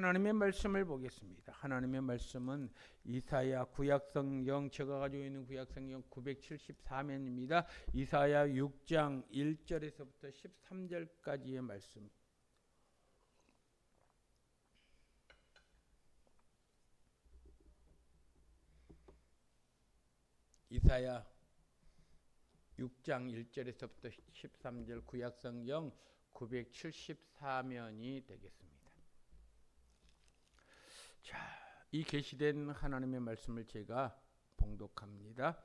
하나님의 말씀을 보겠습니다. 하나님의 말씀은 이사야 구약성경, 제가 가지고 있는 구약성경 974면입니다. 이사야 6장 1절에서부터 13절까지의 말씀. 이사야 6장 1절에서부터 13절 구약성경 974면이 되겠습니다. 자, 이 계시된 하나님의 말씀을 제가 봉독합니다.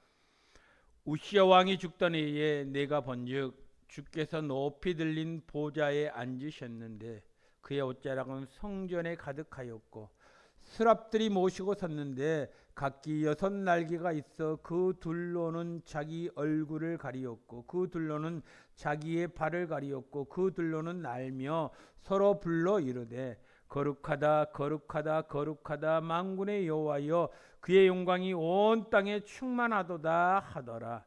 우시야 왕이 죽던 해에 내가 본즉 주께서 높이 들린 보좌에 앉으셨는데 그의 옷자락은 성전에 가득하였고 스랍들이 모시고 섰는데 각기 6날개가 있어 그 둘로는 자기 얼굴을 가리었고 그 둘로는 자기의 발을 가리었고 그 둘로는 날며 서로 불러 이르되 거룩하다 거룩하다 거룩하다 만군의 여호와여 그의 영광이 온 땅에 충만하도다 하더라.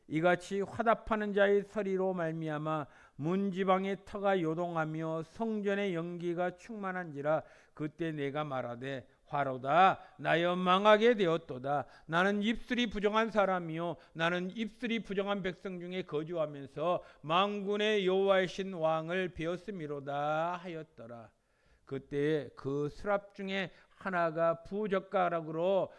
이같이 화답하는 자의 소리로 말미암아 문지방의 터가 요동하며 성전의 연기가 충만한지라. 그때 내가 말하되 화로다 나여 망하게 되었도다. 나는 입술이 부정한 사람이요 나는 입술이 부정한 백성 중에 거주하면서 만군의 여호와이신 왕을 배웠음이로다 하였더라. 그때 그 스랍 중에 하나가 부젓가락으로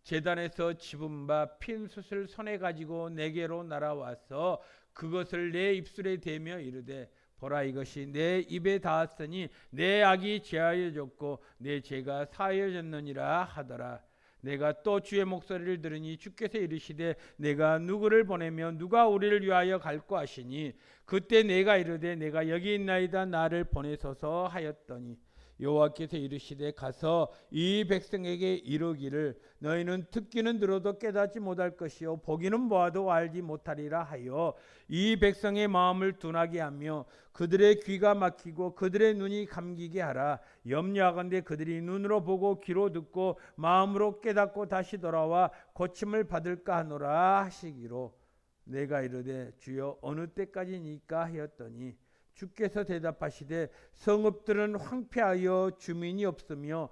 제단에서 집은 바 핀 숯을 손에 가지고 내게로 날아와서 그것을 내 입술에 대며 이르되 보라 이것이 내 입에 닿았으니 내 악이 제하여졌고 내 죄가 사하여졌느니라 하더라. 내가 또 주의 목소리를 들으니 주께서 이르시되 내가 누구를 보내며 누가 우리를 위하여 갈까 하시니 그때 내가 이르되 내가 여기 있나이다 나를 보내소서 하였더니 여호와께서 이르시되 가서 이 백성에게 이르기를 너희는 듣기는 들어도 깨닫지 못할 것이요 보기는 보아도 알지 못하리라 하여 이 백성의 마음을 둔하게 하며 그들의 귀가 막히고 그들의 눈이 감기게 하라. 염려하건대 그들이 눈으로 보고 귀로 듣고 마음으로 깨닫고 다시 돌아와 고침을 받을까 하노라 하시기로. 내가 이르되 주여 어느 때까지니까 하였더니 주께서 대답하시되 성읍들은 황폐하여 주민이 없으며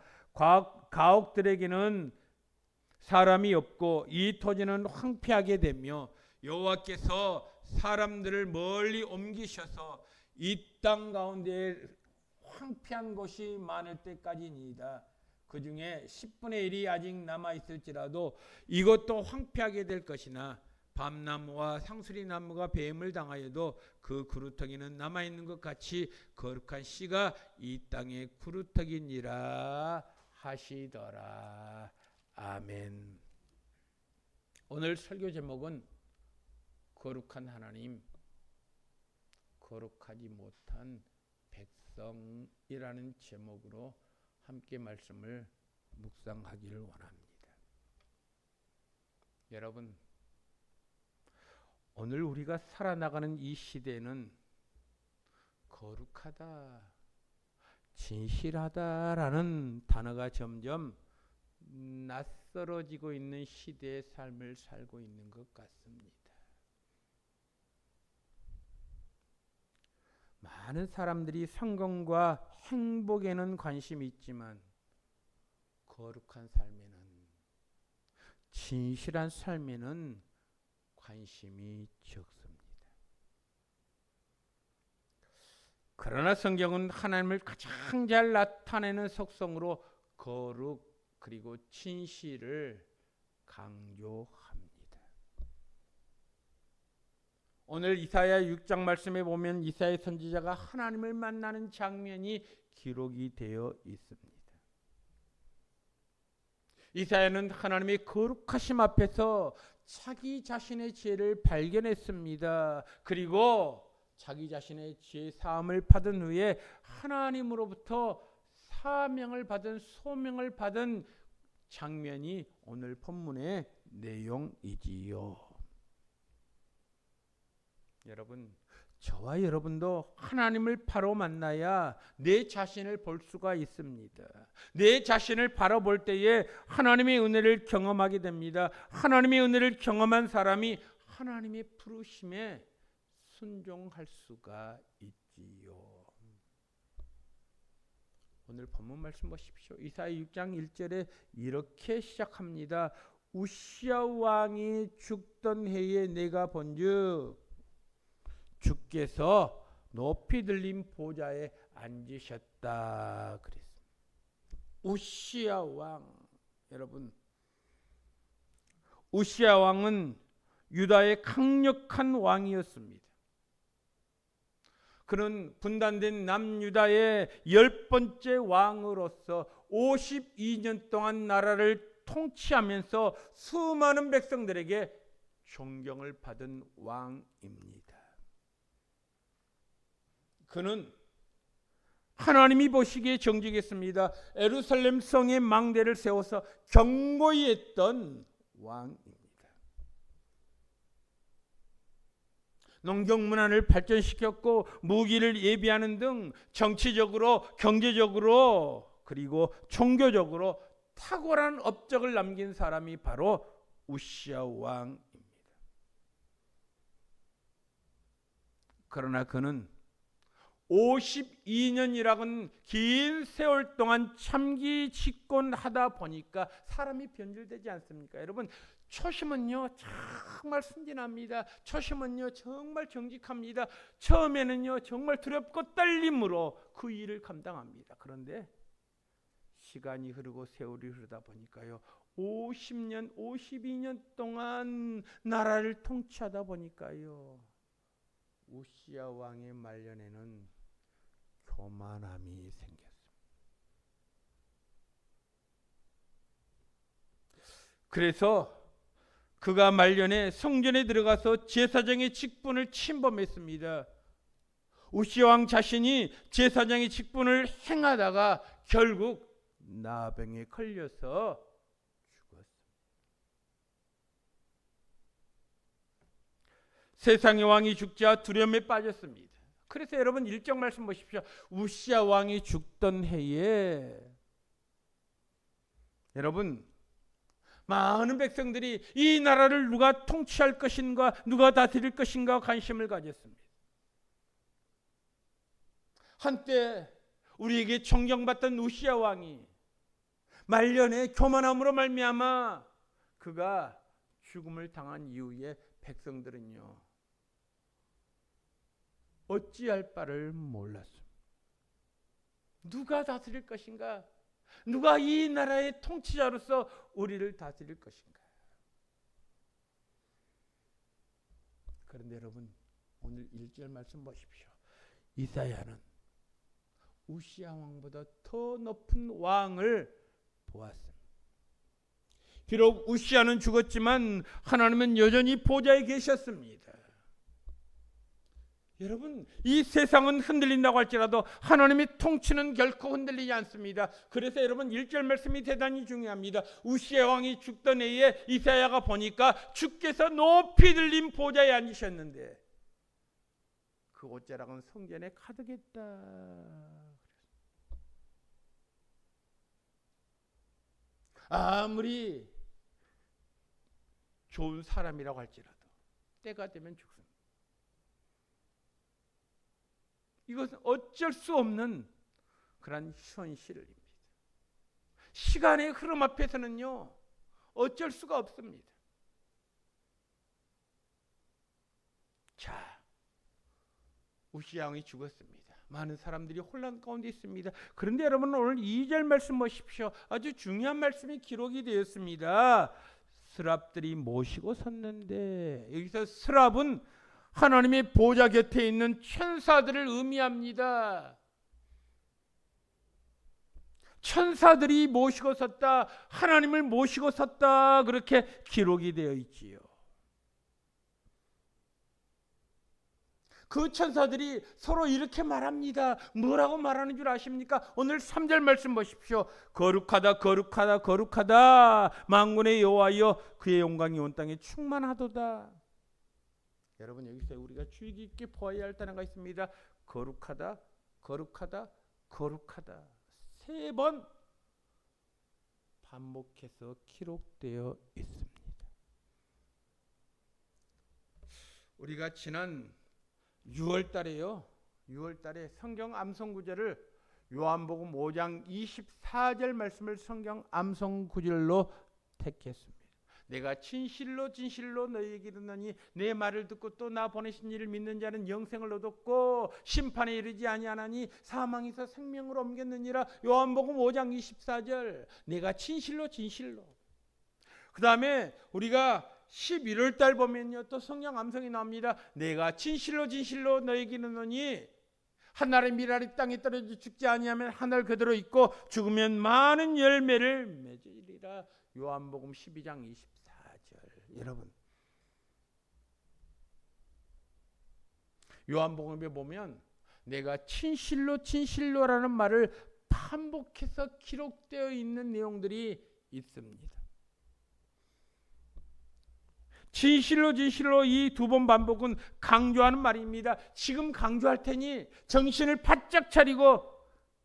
가옥들에게는 사람이 없고 이 토지는 황폐하게 되며 여호와께서 사람들을 멀리 옮기셔서 이 땅 가운데 황폐한 곳이 많을 때까지니이다. 그 중에 10분의 1이 아직 남아있을지라도 이것도 황폐하게 될 것이나 밤나무와 상수리나무가 배임을 당하여도 그 구루터기는 남아있는 것 같이 거룩한 씨가 이 땅의 구루터기니라 하시더라. 아멘. 오늘 설교 제목은 거룩한 하나님, 거룩하지 못한 백성이라는 제목으로 함께 말씀을 묵상하기를 원합니다. 여러분, 오늘 우리가 살아나가는 이 시대는 거룩하다, 진실하다라는 단어가 점점 낯설어지고 있는 시대의 삶을 살고 있는 것 같습니다. 많은 사람들이 성공과 행복에는 관심이 있지만 거룩한 삶에는, 진실한 삶에는 관심이 적습니다. 그러나 성경은 하나님을 가장 잘 나타내는 속성으로 거룩 그리고 진실을 강조합니다. 오늘 이사야 6장 말씀에 보면 이사야 선지자가 하나님을 만나는 장면이 기록이 되어 있습니다. 이사야는 하나님의 거룩하심 앞에서 자기 자신의 죄를 발견했습니다. 그리고 자기 자신의 죄 사함을 받은 후에 하나님으로부터 사명을 받은, 소명을 받은 장면이 오늘 본문의 내용이지요. 여러분, 저와 여러분도 하나님을 바로 만나야 내 자신을 볼 수가 있습니다. 내 자신을 바라볼 때에 하나님의 은혜를 경험하게 됩니다. 하나님의 은혜를 경험한 사람이 하나님의 부르심에 순종할 수가 있지요. 오늘 본문 말씀 보십시오. 이사야 6장 1절에 이렇게 시작합니다. 우시야 왕이 죽던 해에 내가 본즉 주께서 높이 들린 보좌에 앉으셨다 그랬습니다. 우시야 왕, 여러분, 우시야 왕은 유다의 강력한 왕이었습니다. 그는 분단된 남유다의 10번째 왕으로서 52년 동안 나라를 통치하면서 수많은 백성들에게 존경을 받은 왕입니다. 그는 하나님이 보시기에 정직했습니다. 예루살렘 성에 망대를 세워서 경고히 했던 왕입니다. 농경 문화를 발전시켰고 무기를 예비하는 등 정치적으로, 경제적으로, 그리고 종교적으로 탁월한 업적을 남긴 사람이 바로 우시야 왕입니다. 그러나 그는 52년이라는 긴 세월 동안 참기 집권하다 보니까 사람이 변질되지 않습니까? 여러분, 초심은요 정말 순진합니다. 초심은요 정말 정직합니다. 처음에는요 정말 두렵고 떨림으로 그 일을 감당합니다. 그런데 시간이 흐르고 세월이 흐르다 보니까요 50년, 52년 동안 나라를 통치하다 보니까요 우시야 왕의 말년에는 교만함이 생겼습니다. 그래서 그가 말년에 성전에 들어가서 제사장의 직분을 침범했습니다. 우시야 왕 자신이 제사장의 직분을 행하다가 결국 나병에 걸려서 죽었습니다. 세상의 왕이 죽자 두려움에 빠졌습니다. 그래서 여러분 1절 말씀 보십시오. 우시야 왕이 죽던 해에 여러분 많은 백성들이 이 나라를 누가 통치할 것인가, 누가 다스릴 것인가 관심을 가졌습니다. 한때 우리에게 존경받던 우시야 왕이 말년에 교만함으로 말미암아 그가 죽음을 당한 이후에 백성들은요 어찌할 바를 몰랐습니다. 누가 다스릴 것인가? 누가 이 나라의 통치자로서 우리를 다스릴 것인가? 그런데 여러분 오늘 1절 말씀 보십시오. 이사야는 우시야 왕보다 더 높은 왕을 보았습니다. 비록 우시야는 죽었지만 하나님은 여전히 보좌에 계셨습니다. 여러분 이 세상은 흔들린다고 할지라도 하나님의 통치는 결코 흔들리지 않습니다. 그래서 여러분 1절 말씀이 대단히 중요합니다. 우시야 왕이 죽던 해에 이사야가 보니까 주께서 높이 들린 보좌에 앉으셨는데 그 옷자락은 성전에 가득했다. 아무리 좋은 사람이라고 할지라도 때가 되면 죽습니다. 이것은 어쩔 수 없는 그런 현실입니다. 시간의 흐름 앞에서는요 어쩔 수가 없습니다. 자, 우시야 왕이 죽었습니다. 많은 사람들이 혼란 가운데 있습니다. 그런데 여러분 오늘 2절 말씀 보십시오. 아주 중요한 말씀이 기록이 되었습니다. 스랍들이 모시고 섰는데, 여기서 스랍은 하나님의 보좌 곁에 있는 천사들을 의미합니다. 천사들이 모시고 섰다, 하나님을 모시고 섰다, 그렇게 기록이 되어 있지요. 그 천사들이 서로 이렇게 말합니다. 뭐라고 말하는 줄 아십니까? 오늘 3절 말씀 보십시오. 거룩하다 거룩하다 거룩하다 만군의 여호와여 그의 영광이 온 땅에 충만하도다. 여러분 여기서 우리가 주의 깊게 보아야 할 단어가 있습니다. 거룩하다 거룩하다 거룩하다 3번 반복해서 기록되어 있습니다. 우리가 지난 6월 달에요. 6월 달에 성경 암송 구절을 요한복음 5장 24절 말씀을 성경 암송 구절로 택했습니다. 내가 진실로 진실로 너희에게 이르노니 내 말을 듣고 또 나 보내신 이를 믿는 자는 영생을 얻었고 심판에 이르지 아니하나니 사망에서 생명으로 옮겼느니라. 요한복음 5장 24절. 내가 진실로 진실로. 그 다음에 우리가 11월 달 보면요 또 성령 암송이 나옵니다. 내가 진실로 진실로 너희에게 이르노니 한 알의 밀알이 땅에 떨어져 죽지 아니하면 한 알 그대로 있고 죽으면 많은 열매를 맺으리라. 요한복음 12장 24절. 여러분, 요한복음에 보면 내가 진실로 진실로라는 말을 반복해서 기록되어 있는 내용들이 있습니다. 진실로 진실로 이 두 번 반복은 강조하는 말입니다. 지금 강조할 테니 정신을 바짝 차리고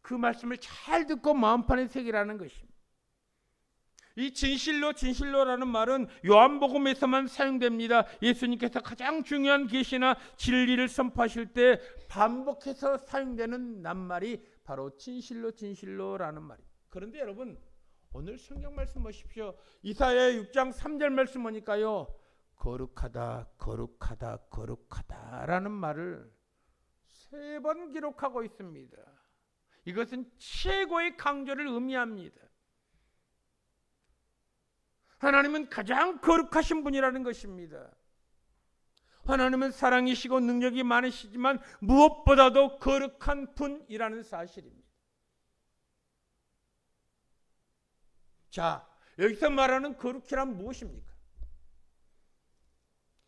그 말씀을 잘 듣고 마음판에 새기라는 것입니다. 이 진실로 진실로라는 말은 요한복음에서만 사용됩니다. 예수님께서 가장 중요한 계시나 진리를 선포하실 때 반복해서 사용되는 낱말이 바로 진실로 진실로라는 말입니다. 그런데 여러분, 오늘 성경 말씀 보십시오. 이사야 6장 3절 말씀 보니까요, 거룩하다 거룩하다 거룩하다라는 말을 3번 기록하고 있습니다. 이것은 최고의 강조를 의미합니다. 하나님은 가장 거룩하신 분이라는 것입니다. 하나님은 사랑이시고 능력이 많으시지만 무엇보다도 거룩한 분이라는 사실입니다. 자, 여기서 말하는 거룩이란 무엇입니까?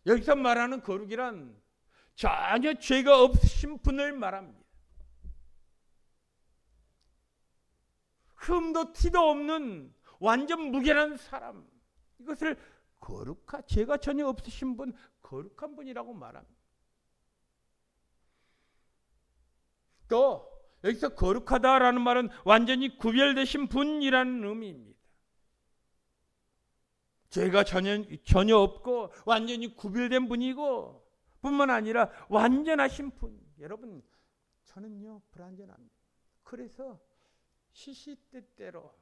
여기서 말하는 거룩이란 전혀 죄가 없으신 분을 말합니다. 흠도 티도 없는 완전 무결한 사람, 이것을 죄가 전혀 없으신 분, 거룩한 분이라고 말합니다. 또 여기서 거룩하다라는 말은 완전히 구별되신 분이라는 의미입니다. 죄가 전혀 없고 완전히 구별된 분이고 뿐만 아니라 완전하신 분. 여러분, 저는요 불완전합니다. 그래서 시시때때로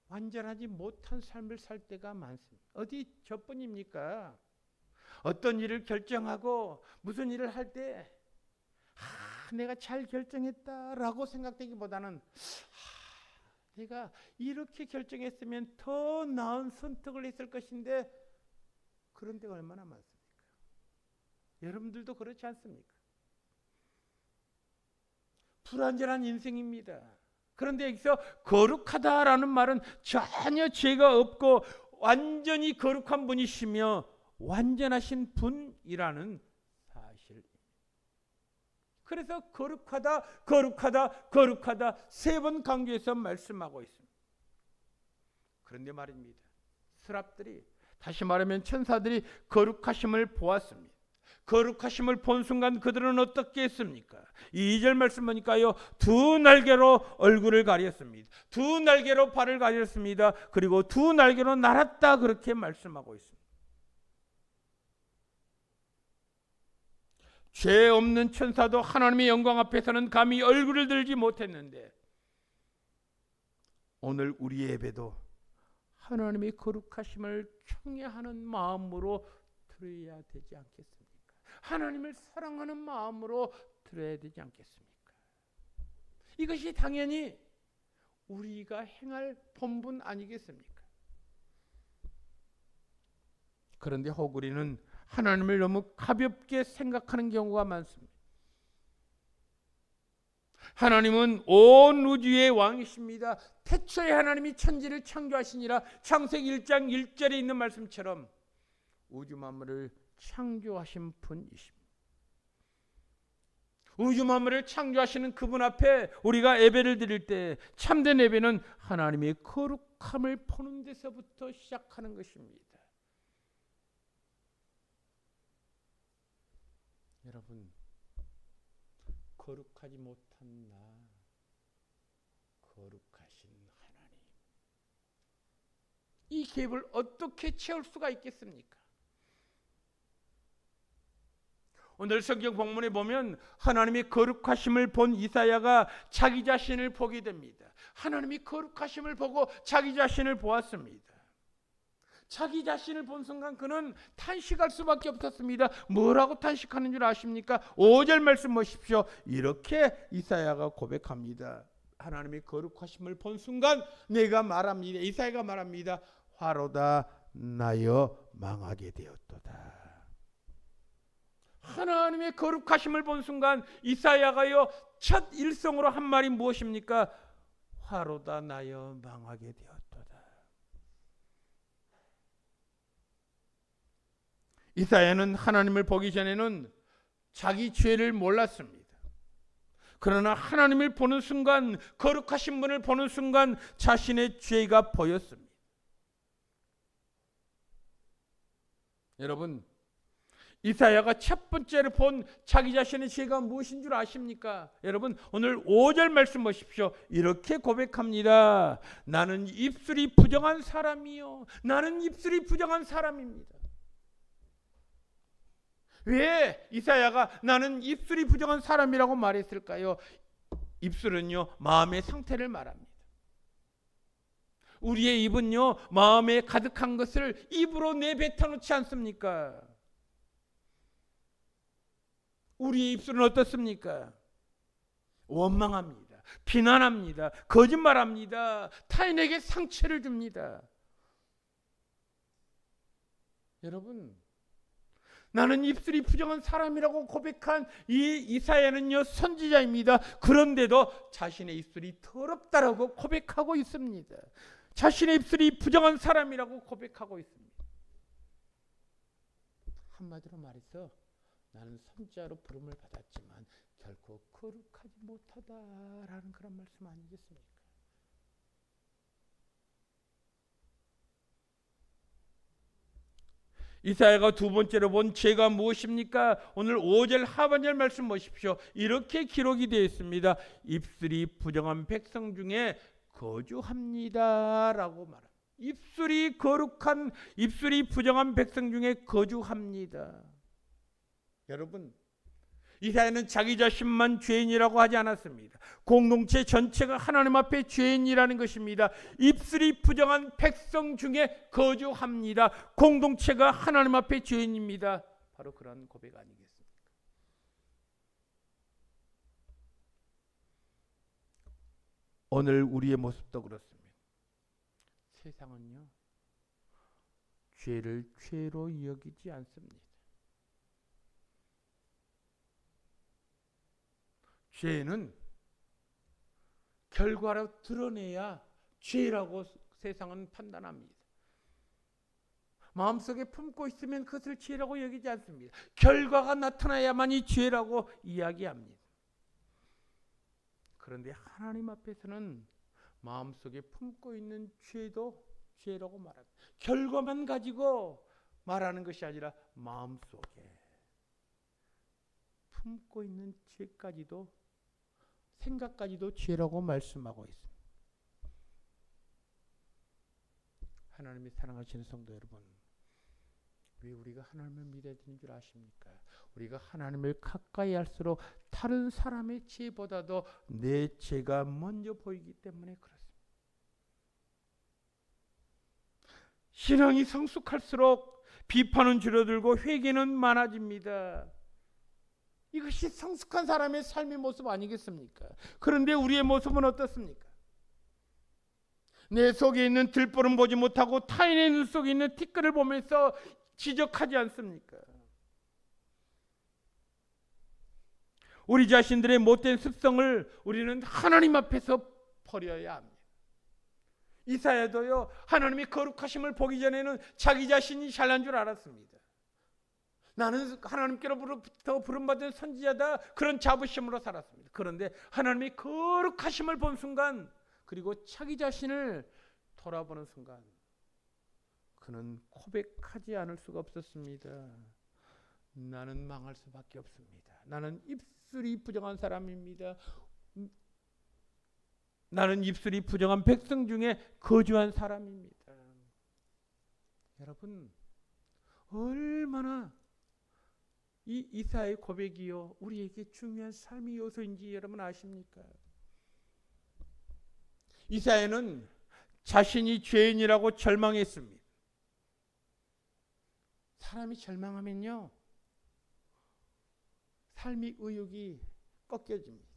완전하지 못한 삶을 살 때가 많습니다. 어디 저뿐입니까? 어떤 일을 결정하고 무슨 일을 할 때 내가 잘 결정했다라고 생각되기보다는 내가 이렇게 결정했으면 더 나은 선택을 했을 것인데, 그런 데가 얼마나 많습니까? 여러분들도 그렇지 않습니까? 불완전한 인생입니다. 그런데 여기서 거룩하다라는 말은 전혀 죄가 없고 완전히 거룩한 분이시며 완전하신 분이라는 사실입니다. 그래서 거룩하다 거룩하다 거룩하다 3번 강조해서 말씀하고 있습니다. 그런데 말입니다, 스랍들이, 다시 말하면 천사들이 거룩하심을 보았습니다. 거룩하심을 본 순간 그들은 어떻게 했습니까? 2절 말씀 보니까요, 2 날개로 얼굴을 가렸습니다. 2 날개로 발을 가렸습니다. 그리고 2 날개로 날았다, 그렇게 말씀하고 있습니다. 죄 없는 천사도 하나님의 영광 앞에서는 감히 얼굴을 들지 못했는데, 오늘 우리 예배도 하나님의 거룩하심을 청해하는 마음으로 드려야 되지 않겠습니까? 하나님을 사랑하는 마음으로 드려야 되지 않겠습니까? 이것이 당연히 우리가 행할 본분 아니겠습니까? 그런데 혹 우리는 하나님을 너무 가볍게 생각하는 경우가 많습니다. 하나님은 온 우주의 왕이십니다. 태초에 하나님이 천지를 창조하시니라. 창세기 1장 1절에 있는 말씀처럼 우주 만물을 창조하신 분이십니다. 우주 만물을 창조하시는 그분 앞에 우리가 예배를 드릴 때 참된 예배는 하나님의 거룩함을 보는 데서부터 시작하는 것입니다. 여러분, 거룩하지 못한 나, 거룩하신 하나님, 이 갭을 어떻게 채울 수가 있겠습니까? 오늘 성경 본문에 보면 하나님의 거룩하심을 본 이사야가 자기 자신을 보게 됩니다. 하나님이 거룩하심을 보고 자기 자신을 보았습니다. 자기 자신을 본 순간 그는 탄식할 수밖에 없었습니다. 뭐라고 탄식하는 줄 아십니까? 5절 말씀 보십시오. 이렇게 이사야가 고백합니다. 하나님의 거룩하심을 본 순간 내가 말합니다. 이사야가 말합니다. 화로다 나여 망하게 되었도다. 하나님의 거룩하심을 본 순간 이사야가요 첫 일성으로 한 말이 무엇입니까? 화로다 나여 망하게 되었도다. 이사야는 하나님을 보기 전에는 자기 죄를 몰랐습니다. 그러나 하나님을 보는 순간, 거룩하신 분을 보는 순간 자신의 죄가 보였습니다. 여러분, 이사야가 첫 번째로 본 자기 자신의 죄가 무엇인 줄 아십니까? 여러분, 오늘 5절 말씀 보십시오. 이렇게 고백합니다. 나는 입술이 부정한 사람이요. 나는 입술이 부정한 사람입니다. 왜 이사야가 나는 입술이 부정한 사람이라고 말했을까요? 입술은요, 마음의 상태를 말합니다. 우리의 입은요, 마음에 가득한 것을 입으로 내뱉어 놓지 않습니까? 우리의 입술은 어떻습니까? 원망합니다. 비난합니다. 거짓말합니다. 타인에게 상처를 줍니다. 여러분, 나는 입술이 부정한 사람이라고 고백한 이 이사야는요 선지자입니다. 그런데도 자신의 입술이 더럽다라고 고백하고 있습니다. 자신의 입술이 부정한 사람이라고 고백하고 있습니다. 한마디로 말해서 나는 선지자로 부름을 받았지만 결코 거룩하지 못하다라는 그런 말씀 아니겠습니까? 이사야가 두 번째로 본 죄가 무엇입니까? 오늘 5절 하반절 말씀 보십시오. 이렇게 기록이 되어 있습니다. 입술이 부정한 백성 중에 거주합니다 라고 말합니다. 입술이 거룩한, 입술이 부정한 백성 중에 거주합니다. 여러분, 이사야는 자기 자신만 죄인이라고 하지 않았습니다. 공동체 전체가 하나님 앞에 죄인이라는 것입니다. 입술이 부정한 백성 중에 거주합니다. 공동체가 하나님 앞에 죄인입니다. 바로 그런 고백 아니겠습니까? 오늘 우리의 모습도 그렇습니다. 세상은요, 죄를 죄로 여기지 않습니다. 죄는 결과로 드러내야 죄라고 세상은 판단합니다. 마음속에 품고 있으면 그것을 죄라고 여기지 않습니다. 결과가 나타나야만이 죄라고 이야기합니다. 그런데 하나님 앞에서는 마음속에 품고 있는 죄도 죄라고 말합니다. 결과만 가지고 말하는 것이 아니라 마음속에 품고 있는 죄까지도, 생각까지도 죄라고 말씀하고 있습니다. 하나님이 사랑하시는 성도 여러분, 왜 우리가 하나님을 믿어야 되는 줄 아십니까? 우리가 하나님을 가까이 할수록 다른 사람의 죄보다도 내 죄가 먼저 보이기 때문에 그렇습니다. 신앙이 성숙할수록 비판은 줄어들고 회개는 많아집니다. 이것이 성숙한 사람의 삶의 모습 아니겠습니까? 그런데 우리의 모습은 어떻습니까? 내 속에 있는 들보름 보지 못하고 타인의 눈 속에 있는 티끌을 보면서 지적하지 않습니까? 우리 자신들의 못된 습성을 우리는 하나님 앞에서 버려야 합니다. 이사야도요, 하나님의 거룩하심을 보기 전에는 자기 자신이 잘난 줄 알았습니다. 나는 하나님께로부터 부름받은 선지자다, 그런 자부심으로 살았습니다. 그런데 하나님의 거룩하심을 본 순간, 그리고 자기 자신을 돌아보는 순간 그는 고백하지 않을 수가 없었습니다. 나는 망할 수밖에 없습니다. 나는 입술이 부정한 사람입니다. 나는 입술이 부정한 백성 중에 거주한 사람입니다. 여러분, 얼마나 이 이사의 고백이요 우리에게 중요한 삶의 요소인지 여러분 아십니까? 이사야는 자신이 죄인이라고 절망했습니다. 사람이 절망하면요 삶의 의욕이 꺾여집니다.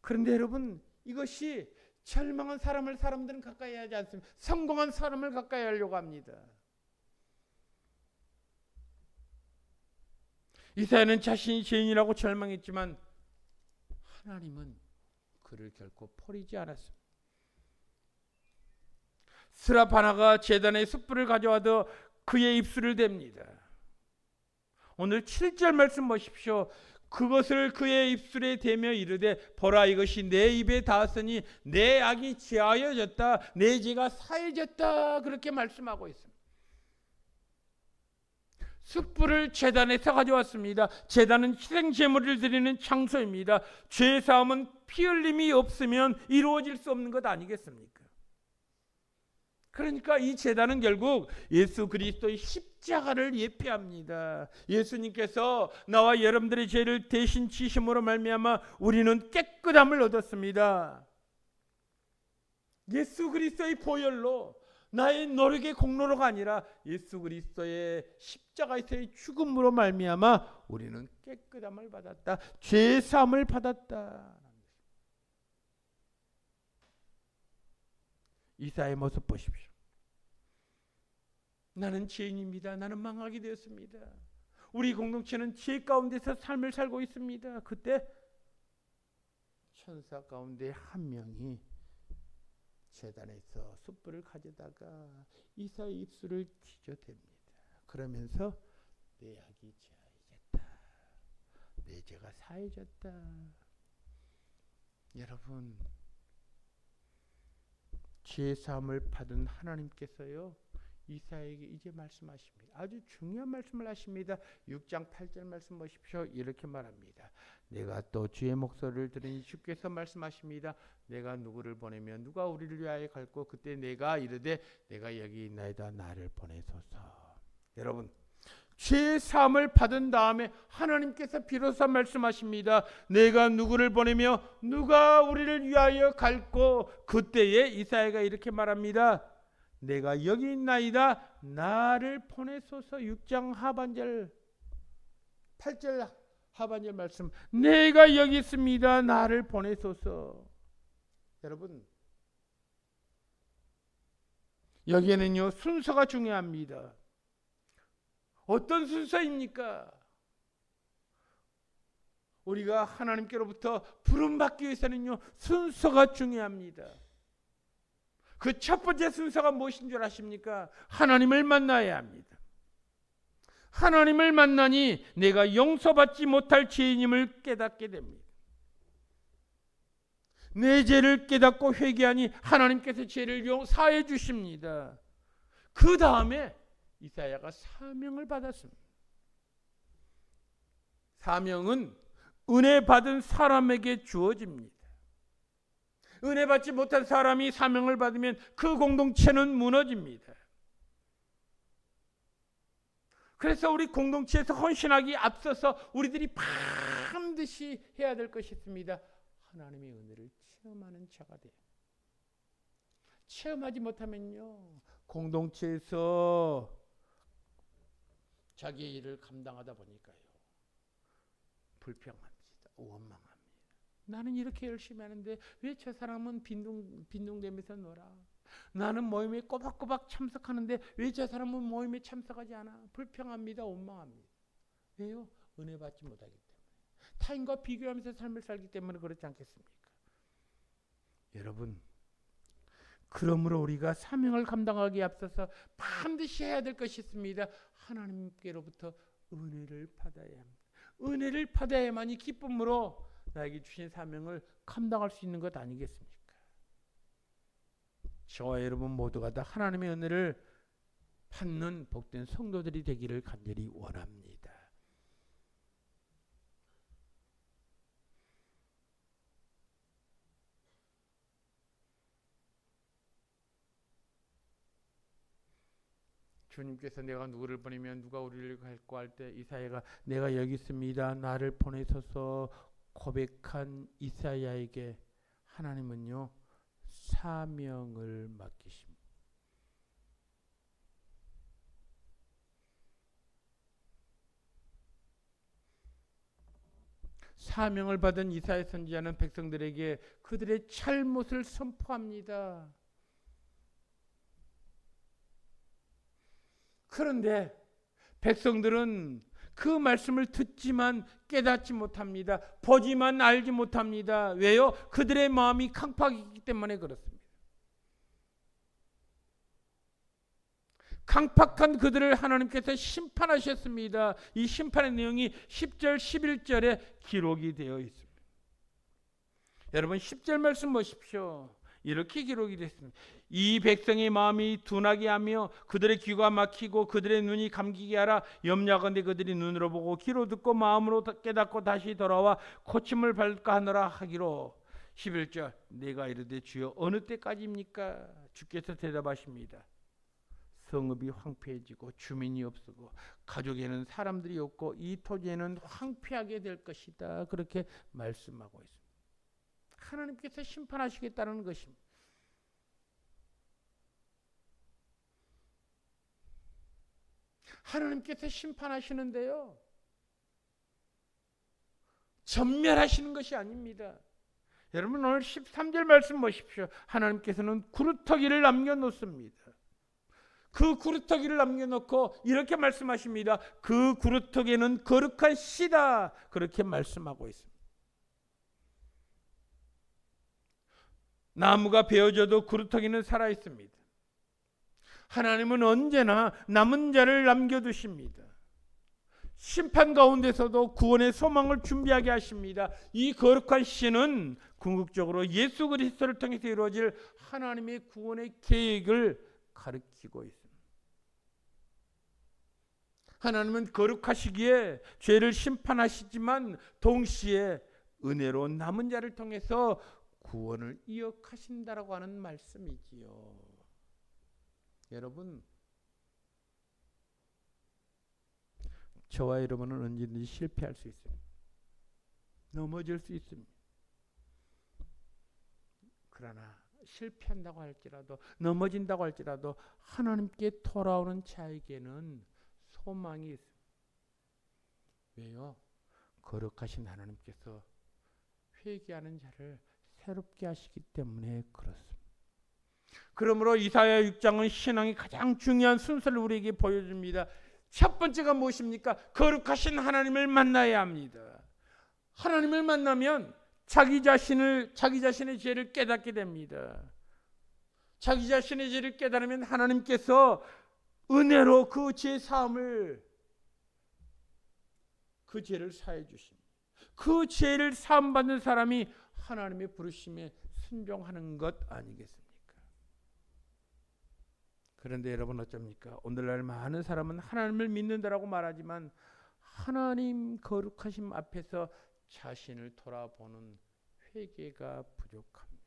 그런데 여러분 이것이 절망한 사람들은 가까이 하지 않습니다. 성공한 사람을 가까이 하려고 합니다. 이사야는 자신이 죄인이라고 절망했지만 하나님은 그를 결코 버리지 않았습니다. 스라파나가 제단의 숯불을 가져와도 그의 입술을 댑니다. 오늘 7절 말씀 보십시오. 그것을 그의 입술에 대며 이르되 보라 이것이 내 입에 닿았으니 내 악이 제하여졌다 내 죄가 사해졌다 그렇게 말씀하고 있습니다. 숯불을 제단에서 가져왔습니다. 제단은 희생 제물을 드리는 장소입니다. 죄 사함은 피 흘림이 없으면 이루어질 수 없는 것 아니겠습니까? 그러니까 이 제단은 결국 예수 그리스도의 십자가를 예표합니다. 예수님께서 나와 여러분들의 죄를 대신 지심으로 말미암아 우리는 깨끗함을 얻었습니다. 예수 그리스도의 보혈로 나의 노력의 공로가 아니라 예수 그리스도의 십자가에서의 죽음으로 말미암아 우리는 깨끗함을 받았다. 죄 사함을 받았다. 이사야의 모습 보십시오. 나는 죄인입니다. 나는 망하게 되었습니다. 우리 공동체는 죄 가운데서 삶을 살고 있습니다. 그때 천사 가운데 한 명이 제단에서 숯불을 가져다가 이사의 입술을 뒤져댑니다. 그러면서 내 악이 제하여졌다. 내 죄가 사해졌다. 여러분 죄 사함을 받은 하나님께서요 이사야에게 이제 말씀하십니다. 아주 중요한 말씀을 하십니다. 6장 8절 말씀 보십시오. 이렇게 말합니다. 내가 또 주의 목소리를 들으니 주께서 말씀하십니다. 내가 누구를 보내면 누가 우리를 위하여 갈고 그때 내가 이르되 내가 여기 있나이다 나를 보내소서. 여러분 죄 사함을 받은 다음에 하나님께서 비로소 말씀하십니다. 내가 누구를 보내며 누가 우리를 위하여 갈고 그때에 이사야가 이렇게 말합니다. 내가 여기 있나이다 나를 보내소서. 6장 하반절 8절 하반절 말씀 내가 여기 있습니다 나를 보내소서. 여러분 여기에는요 순서가 중요합니다. 어떤 순서입니까? 우리가 하나님께로부터 부름받기 위해서는요 순서가 중요합니다. 그 첫 번째 순서가 무엇인 줄 아십니까? 하나님을 만나야 합니다. 하나님을 만나니 내가 용서받지 못할 죄인임을 깨닫게 됩니다. 내 죄를 깨닫고 회개하니 하나님께서 죄를 사해 주십니다. 그 다음에 이사야가 사명을 받았습니다. 사명은 은혜 받은 사람에게 주어집니다. 은혜 받지 못한 사람이 사명을 받으면 그 공동체는 무너집니다. 그래서 우리 공동체에서 헌신하기 앞서서 우리들이 반드시 해야 될 것이 있습니다. 하나님의 은혜를 체험하는 자가 돼요. 체험하지 못하면요 공동체에서 자기의 일을 감당하다 보니까요 불평합니다. 원망합니다. 나는 이렇게 열심히 하는데 왜 저 사람은 빈둥대면서 놀아? 나는 모임에 꼬박꼬박 참석하는데 왜 저 사람은 모임에 참석하지 않아? 불평합니다. 원망합니다. 왜요? 은혜 받지 못하기 때문에. 타인과 비교하면서 삶을 살기 때문에 그렇지 않겠습니까? 여러분 그러므로 우리가 사명을 감당하기에 앞서서 반드시 해야 될 것이 있습니다. 하나님께로부터 은혜를 받아야 합니다. 은혜를 받아야만이 기쁨으로 나에게 주신 사명을 감당할 수 있는 것 아니겠습니까? 저와 여러분 모두가 다 하나님의 은혜를 받는 복된 성도들이 되기를 간절히 원합니다. 주님께서 내가 누구를 보내면 누가 우리를 갈고 할 때 이사야가 내가 여기 있습니다. 나를 보내셔서 고백한 이사야에게 하나님은요 사명을 맡기십니다. 사명을 받은 이사야 선지자는 백성들에게 그들의 잘못을 선포합니다. 그런데 백성들은 그 말씀을 듣지만 깨닫지 못합니다. 보지만 알지 못합니다. 왜요? 그들의 마음이 강팍이기 때문에 그렇습니다. 강팍한 그들을 하나님께서 심판하셨습니다. 이 심판의 내용이 10절 11절에 기록이 되어 있습니다. 여러분 10절 말씀 보십시오. 이렇게 기록이 됐습니다. 이 백성의 마음이 둔하게 하며 그들의 귀가 막히고 그들의 눈이 감기게 하라. 염려하건대 그들이 눈으로 보고 귀로 듣고 마음으로 깨닫고 다시 돌아와 고침을 받을까 하노라 하기로. 11절 내가 이르되 주여 어느 때까지입니까? 주께서 대답하십니다. 성읍이 황폐해지고 주민이 없고 가족에는 사람들이 없고 이 토지에는 황폐하게 될 것이다. 그렇게 말씀하고 있습니다. 하나님께서 심판하시겠다는 것입니다. 하나님께서 심판하시는데요, 전멸하시는 것이 아닙니다. 여러분 오늘 13절 말씀 보십시오. 하나님께서는 구루터기를 남겨놓습니다. 그 구루터기를 남겨놓고 이렇게 말씀하십니다. 그 구루터기는 거룩한 씨다. 그렇게 말씀하고 있습니다. 나무가 베어져도 구루터기는 살아있습니다. 하나님은 언제나 남은 자를 남겨두십니다. 심판 가운데서도 구원의 소망을 준비하게 하십니다. 이 거룩한 씨는 궁극적으로 예수 그리스도를 통해서 이루어질 하나님의 구원의 계획을 가리키고 있습니다. 하나님은 거룩하시기에 죄를 심판하시지만 동시에 은혜로 남은 자를 통해서 구원을 이어가신다라고 하는 말씀이지요. 여러분, 저와 여러분은 언제든지 실패할 수 있습니다. 넘어질 수 있습니다. 그러나 실패한다고 할지라도 넘어진다고 할지라도 하나님께 돌아오는 자에게는 소망이 있습니다. 왜요? 거룩하신 하나님께서 회개하는 자를 새롭게 하시기 때문에 그렇습니다. 그러므로 이사야 6장은 신앙이 가장 중요한 순서를 우리에게 보여줍니다. 첫 번째가 무엇입니까? 거룩하신 하나님을 만나야 합니다. 하나님을 만나면 자기 자신의 죄를 깨닫게 됩니다. 자기 자신의 죄를 깨달으면 하나님께서 은혜로 그 죄 사함을, 그 죄를 사해 주십니다. 그 죄를 사함 받는 사람이 하나님의 부르심에 순종하는 것 아니겠습니까? 그런데 여러분 어쩝니까? 오늘날 많은 사람은 하나님을 믿는다라고 말하지만 하나님 거룩하심 앞에서 자신을 돌아보는 회개가 부족합니다.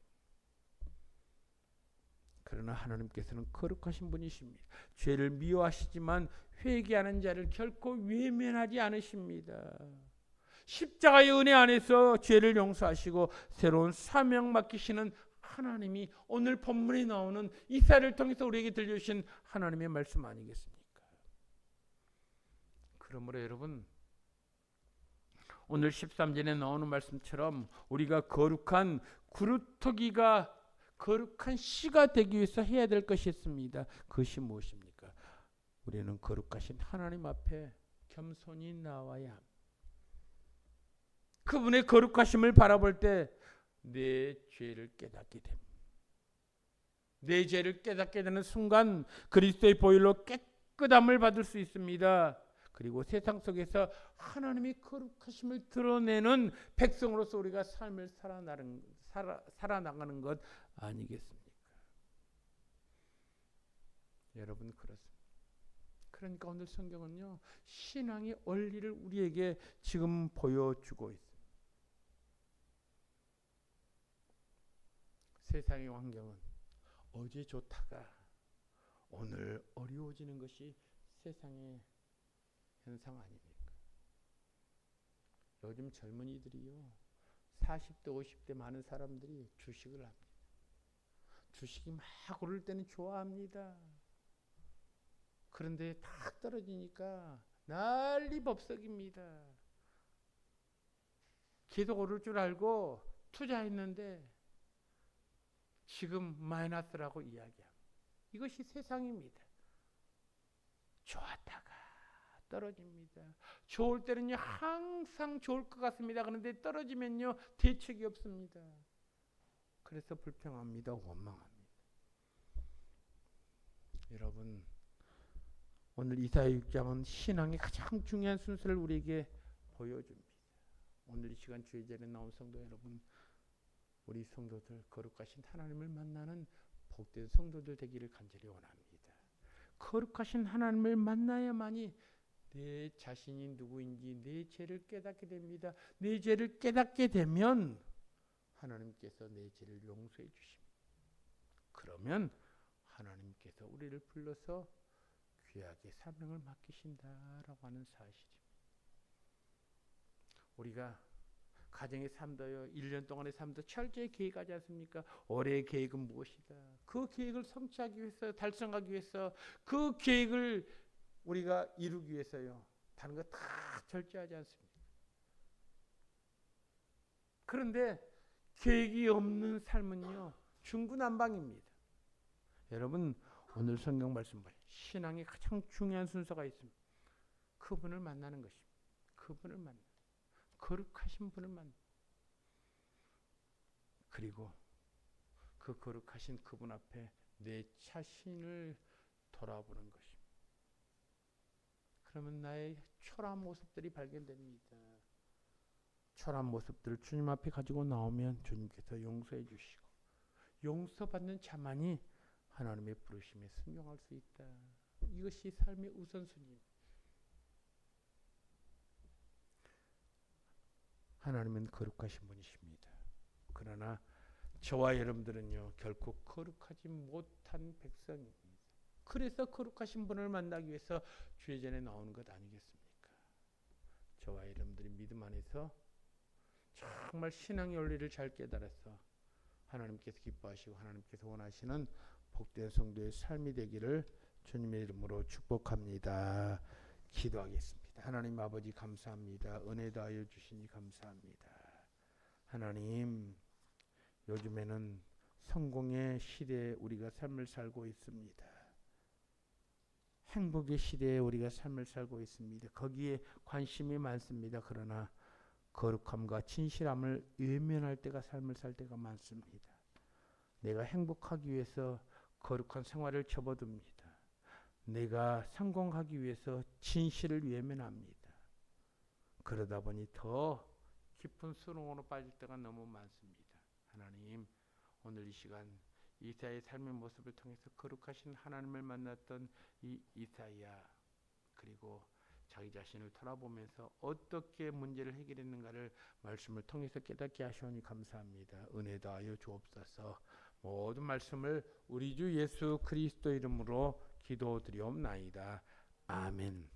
그러나 하나님께서는 거룩하신 분이십니다. 죄를 미워하시지만 회개하는 자를 결코 외면하지 않으십니다. 십자가의 은혜 안에서 죄를 용서하시고 새로운 사명 맡기시는 하나님이 오늘 본문에 나오는 이사야를 통해서 우리에게 들려주신 하나님의 말씀 아니겠습니까? 그러므로 여러분 오늘 13절에 나오는 말씀처럼 우리가 거룩한 구루터기가 거룩한 씨가 되기 위해서 해야 될 것이 있습니다. 그것이 무엇입니까? 우리는 거룩하신 하나님 앞에 겸손히 나와야 합니다. 그분의 거룩하심을 바라볼 때 내 죄를 깨닫게 됩니다. 내 죄를 깨닫게 되는 순간 그리스도의 보혈로 깨끗함을 받을 수 있습니다. 그리고 세상 속에서 하나님의 거룩하심을 드러내는 백성으로서 우리가 삶을 살아나가는 것 아니겠습니까? 여러분 그렇습니다. 그러니까 오늘 성경은요 신앙의 원리를 우리에게 지금 보여주고 있습니다. 세상의 환경은 어제 좋다가 오늘 어려워지는 것이 세상의 현상 아닙니까? 요즘 젊은이들이요, 40대 50대 많은 사람들이 주식을 합니다. 주식이 막 오를 때는 좋아합니다. 그런데 탁 떨어지니까 난리 법석입니다. 계속 오를 줄 알고 투자했는데 지금 마이너스라고 이야기합니다. 이것이 세상입니다. 좋았다가 떨어집니다. 좋을 때는요 항상 좋을 것 같습니다. 그런데 떨어지면요 대책이 없습니다. 그래서 불평합니다. 원망합니다. 여러분, 오늘 이사야 6장은 신앙의 가장 중요한 순서를 우리에게 보여줍니다. 오늘 이 시간 주의 자리에 나온 성도 여러분, 우리 성도들 거룩하신 하나님을 만나는 복된 성도들 되기를 간절히 원합니다. 거룩하신 하나님을 만나야만이 내 자신이 누구인지 내 죄를 깨닫게 됩니다. 내 죄를 깨닫게 되면 하나님께서 내 죄를 용서해 주십니다. 그러면 하나님께서 우리를 불러서 귀하게 사명을 맡기신다라고 하는 사실입니다. 우리가 가정의 삶도요, 1년 동안의 삶도 철저히 계획하지 않습니까? 올해의 계획은 무엇이다. 그 계획을 성취하기 위해서, 달성하기 위해서, 그 계획을 우리가 이루기 위해서요, 다른 거 다 절제하지 않습니까? 그런데 계획이 없는 삶은요, 중구난방입니다. 여러분, 오늘 성경 말씀 보세요. 신앙의 가장 중요한 순서가 있습니다. 그분을 만나는 것입니다. 그분을 만나. 거룩하신 분을 만나. 그리고 그 거룩하신 그분 앞에 내 자신을 돌아보는 것입니다. 그러면 나의 초라한 모습들이 발견됩니다. 초라한 모습들을 주님 앞에 가지고 나오면 주님께서 용서해 주시고, 용서받는 자만이 하나님의 부르심에 순종할 수 있다. 이것이 삶의 우선순위입니다. 하나님은 거룩하신 분이십니다. 그러나 저와 여러분들은요, 결코 거룩하지 못한 백성입니다. 그래서 거룩하신 분을 만나기 위해서 주의 전에 나오는 것 아니겠습니까? 저와 여러분들이 믿음 안에서 정말 신앙의 원리를 잘 깨달아서 하나님께서 기뻐하시고 하나님께서 원하시는 복된 성도의 삶이 되기를 주님의 이름으로 축복합니다. 기도하겠습니다. 하나님 아버지 감사합니다. 은혜 다하여 주시니 감사합니다. 하나님, 요즘에는 성공의 시대에 우리가 삶을 살고 있습니다. 행복의 시대에 우리가 삶을 살고 있습니다. 거기에 관심이 많습니다. 그러나 거룩함과 진실함을 외면할 때가, 삶을 살 때가 많습니다. 내가 행복하기 위해서 거룩한 생활을 접어듭니다. 내가 성공하기 위해서 진실을 외면합니다. 그러다 보니 더 깊은 수렁으로 빠질 때가 너무 많습니다. 하나님, 오늘 이 시간 이사야의 삶의 모습을 통해서 거룩하신 하나님을 만났던 이 이사야, 그리고 자기 자신을 돌아보면서 어떻게 문제를 해결했는가를 말씀을 통해서 깨닫게 하시오니 감사합니다. 은혜 다하여 주옵소서. 모든 말씀을 우리 주 예수 그리스도 이름으로 기도드리옵나이다. 아멘.